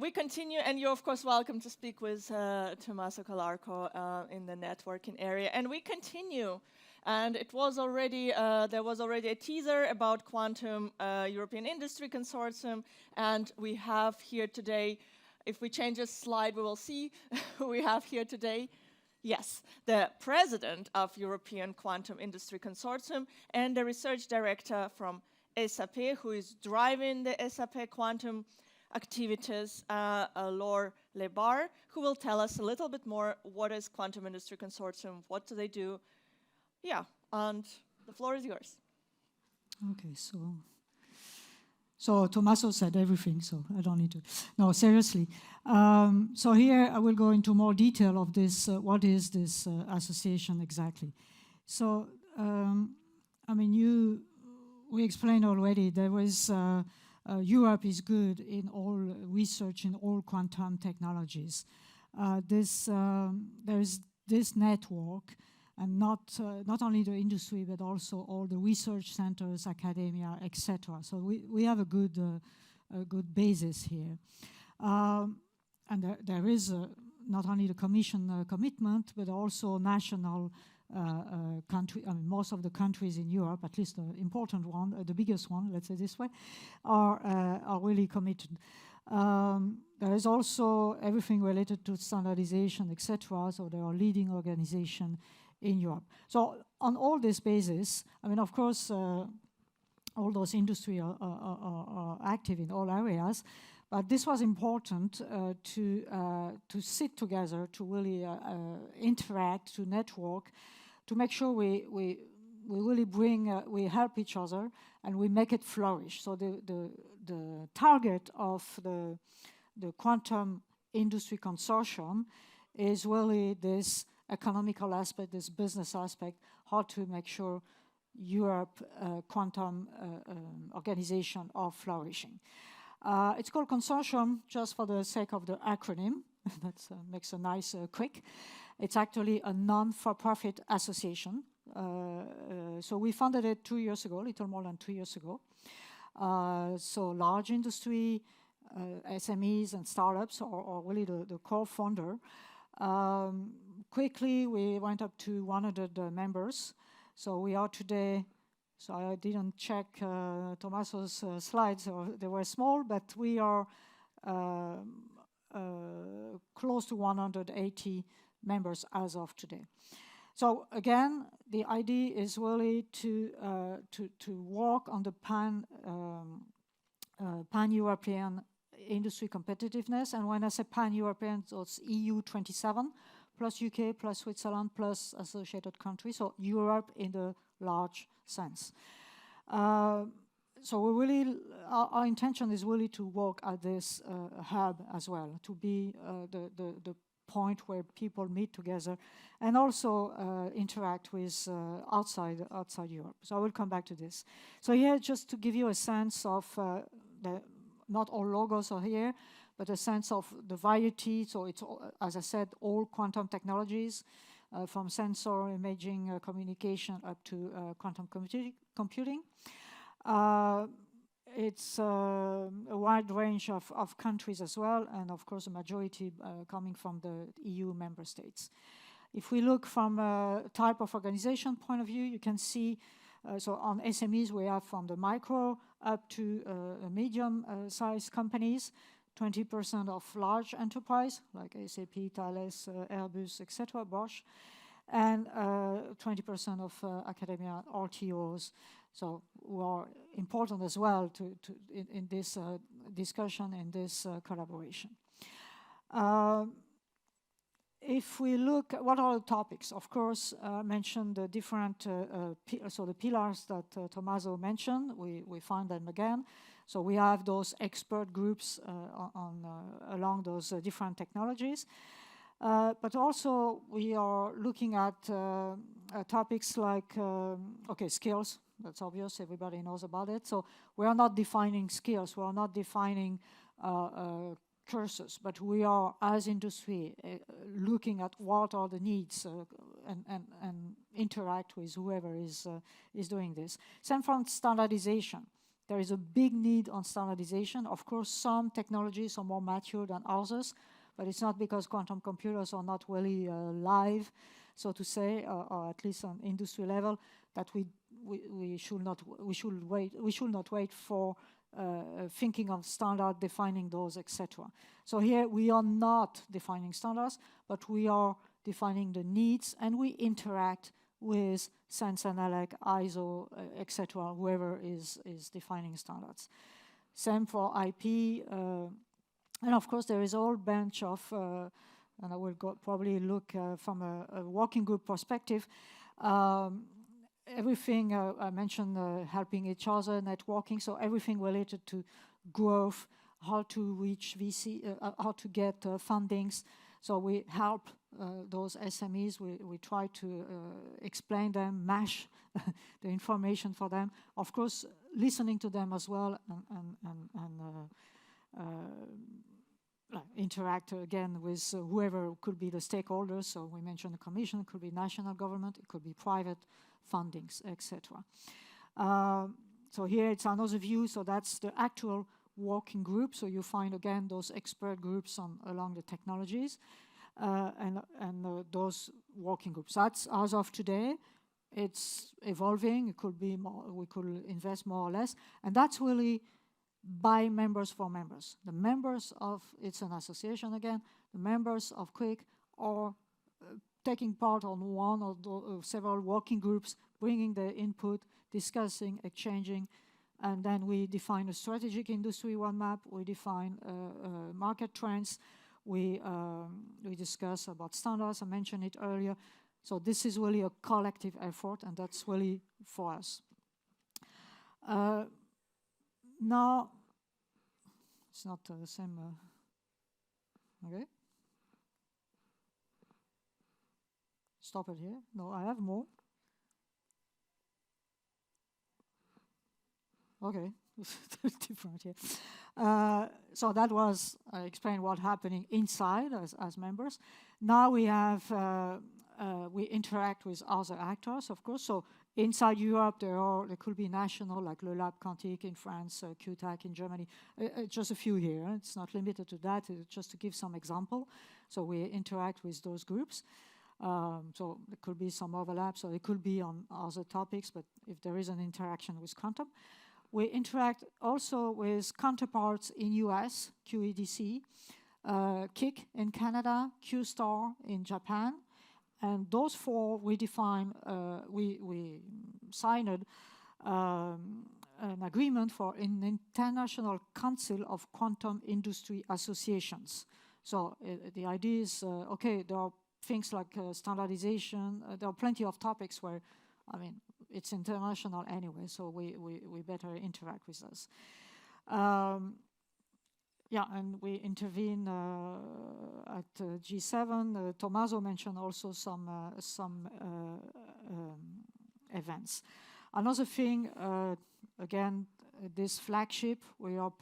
we continue, and you're of course welcome to speak with Tommaso Calarco in the networking area. And we continue, and it was already there was already a teaser about Quantum European Industry Consortium, and we have here today. If we change a slide, we will see who we have here today. Yes, the president of European Quantum Industry Consortium and the research director from SAP, who is driving the SAP quantum activities, Laure Le Bars, who will tell us a little bit more what is Quantum Industry Consortium, what do they do. Yeah, and the floor is yours. Okay, so Tommaso said everything, so I don't need to. No, seriously. So here I will go into more detail of this. What is this association exactly? So, I mean, we explained already there was Europe is good in all research in all quantum technologies. There is this network, and not only the industry, but also all the research centers, academia, etc. So we have a good basis here. And there is not only the Commission commitment, but also national country. I mean, most of the countries in Europe, at least the important one, the biggest one, let's say this way, are really committed. There is also everything related to standardization, etc. So there are leading organizations in Europe. So on all this basis, I mean, of course, all those industries are active in all areas, but this was important to sit together, to really interact, to network, to make sure we really we help each other and we make it flourish. So the target of the Quantum Industry Consortium is really this economical aspect, this business aspect, how to make sure Europe quantum organization are flourishing. It's called Consortium just for the sake of the acronym. That makes a nice quick. It's actually a non-for-profit association. So we founded it 2 years ago, a little more than 2 years ago. So large industry, SMEs and startups are really the core founder. Quickly, we went up to 100 members. So we are today, so I didn't check Tommaso's slides, they were small, but we are close to 180 members as of today. So again, the idea is really to work on the pan-European industry competitiveness. And when I say pan-European, so it's EU 27, plus UK, plus Switzerland, plus associated countries, so Europe in the large sense. So we really, our intention is really to work at this hub as well, to be the point where people meet together and also interact with outside Europe. So I will come back to this. So here, just to give you a sense of not all logos are here, but a sense of the variety. So it's, as I said, all quantum technologies, from sensor, imaging, communication, up to quantum computing. It's a wide range of countries as well, and of course a majority coming from the EU member states. If we look from a type of organization point of view, you can see, so on SMEs we have from the micro up to medium-sized companies, 20% of large enterprise like SAP, Thales, Airbus, etc., Bosch, and 20% of academia, RTOs, so who are important as well in this discussion, in this collaboration. If we look at what are the topics, of course, mentioned the different, so the pillars that Tommaso mentioned, we find them again. So we have those expert groups along those different technologies. But also we are looking at topics like, skills. That's obvious, everybody knows about it. So we are not defining skills, we are not defining courses, but we are, as industry, looking at what are the needs and interact with whoever is doing this. Same from standardization. There is a big need on standardization. Of course, some technologies are more mature than others, but it's not because quantum computers are not really live, so to say, or at least on industry level, that we should not wait for thinking of standard, defining those, etc. So here we are not defining standards, but we are defining the needs, and we interact with Sense and ELEC, ISO, etc., whoever is defining standards. Same for IP, and of course there is a whole bunch of, and I will probably look from a working group perspective, everything I mentioned, helping each other, networking, so everything related to growth, how to reach VC, how to get fundings. So we help those SMEs, we try to explain them, mash the information for them. Of course, listening to them as well, and interact again with whoever could be the stakeholders. So we mentioned the Commission, it could be national government, it could be private fundings, etc. So here it's another view, so that's the actual working group. So you find again those expert groups along the technologies. And those working groups. That's as of today. It's evolving. It could be more. We could invest more or less, and that's really by members for members. The members of it's an association again. The members of QUIC are taking part on one or several working groups, bringing their input, discussing, exchanging, and then we define a strategic industry roadmap. We define market trends. We discuss about standards, I mentioned it earlier. So this is really a collective effort, and that's really for us. Now, it's not the same, okay. Stop it here. No, I have more. Okay, different here. So that was, I explained what happening inside as members. Now we have, we interact with other actors, of course. So inside Europe, there could be national, like Le Lab Quantique in France, QTAC in Germany. Just a few here. It's not limited to that, just to give some example. So we interact with those groups. So there could be some overlap, so it could be on other topics, but if there is an interaction with quantum. We interact also with counterparts in US, QEDC, KIC in Canada, QSTAR in Japan, and those four we define, we signed an agreement for an international council of quantum industry associations. So the idea is, okay, there are things like standardization, there are plenty of topics where, I mean, it's international anyway, so we better interact with us. Yeah, and we intervene at G7. Tommaso mentioned also some events. Another thing, again, this flagship, we are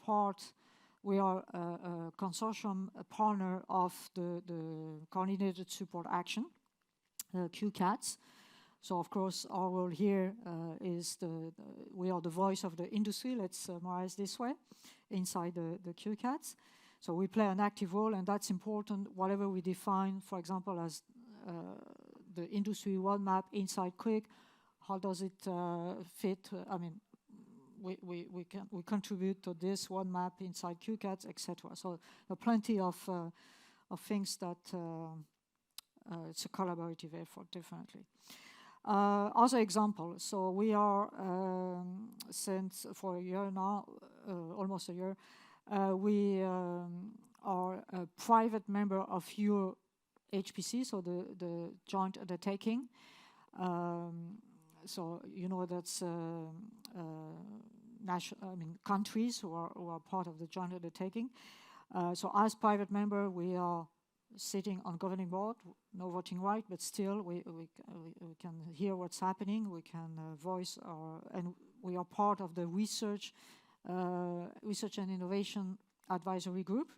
a consortium, a partner of the Coordinated Support Action, QCATS. So of course our role here is we are the voice of the industry, let's summarize this way, inside the QCATS. So we play an active role, and that's important, whatever we define, for example, as the industry roadmap inside QUIC, how does it fit? I mean, we contribute to this roadmap inside QCATS, etc. So there are plenty of things that it's a collaborative effort, definitely. Other example, so we are, since for a year now, almost a year, we are a private member of your HPC, so the joint undertaking. So you know that's countries who are part of the joint undertaking. So as private member, we are sitting on governing board, no voting right, but still we can hear what's happening, we can voice and we are part of the research and innovation advisory group,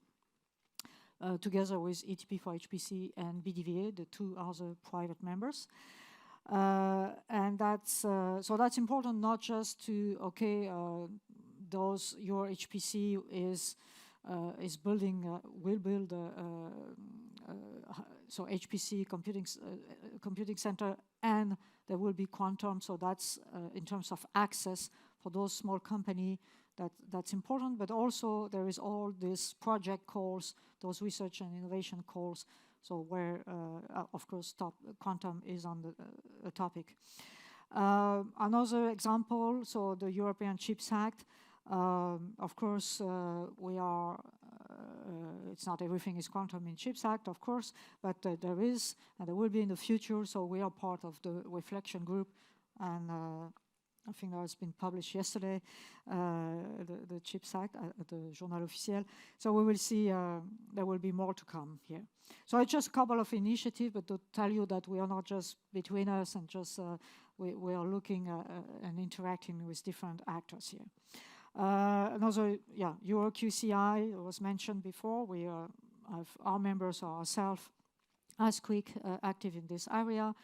together with ETP for HPC and BDVA, the two other private members. And that's so that's important, not just to your HPC will build so HPC computing center, and there will be quantum. So that's in terms of access for those small company, that's important. But also there is all these project calls, those research and innovation calls. So where of course quantum is on the topic. Another example, so the European Chips Act. Of course, we are. It's not everything is quantum in Chips Act, of course, but there is, and there will be in the future. So we are part of the reflection group, and I think that has been published yesterday, the Chips Act, the Journal Officiel. So we will see. There will be more to come here. So it's just a couple of initiatives, but to tell you that we are not just between us and just we are looking and interacting with different actors here. Another, EuroQCI was mentioned before. We have our members are ourselves as quick active in this area.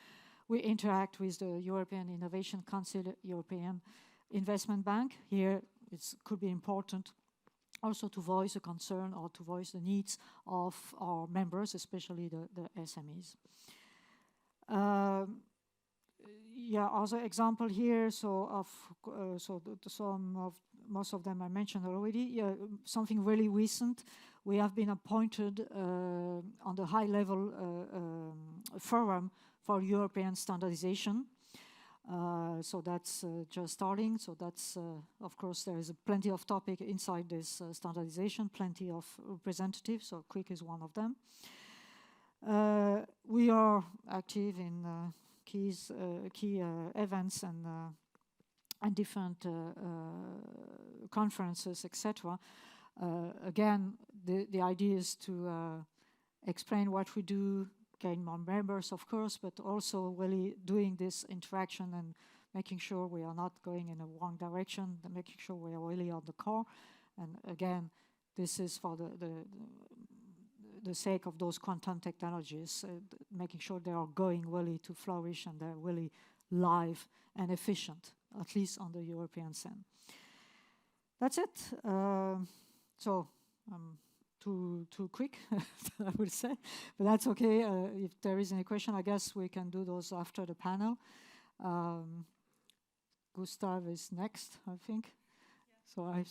We interact with the European Innovation Council, European Investment Bank. Here it could be important also to voice a concern or to voice the needs of our members, especially the SMEs. Other example here. So most of them I mentioned already. Something really recent. We have been appointed on the high-level forum for European standardization. So that's just starting. So that's, of course, there is plenty of topic inside this standardization, plenty of representatives, so QUIC is one of them. We are active in key events and different conferences, etc. Again, the idea is to explain what we do, gain more members, of course, but also really doing this interaction and making sure we are not going in a wrong direction, making sure we are really on the core. And again, this is for the sake of those quantum technologies, making sure they are going really to flourish and they're really live and efficient, at least on the European scene. That's it. So too quick, I would say, but that's okay. If there is any question, I guess we can do those after the panel. Gustav is next, I think. Yeah. So I.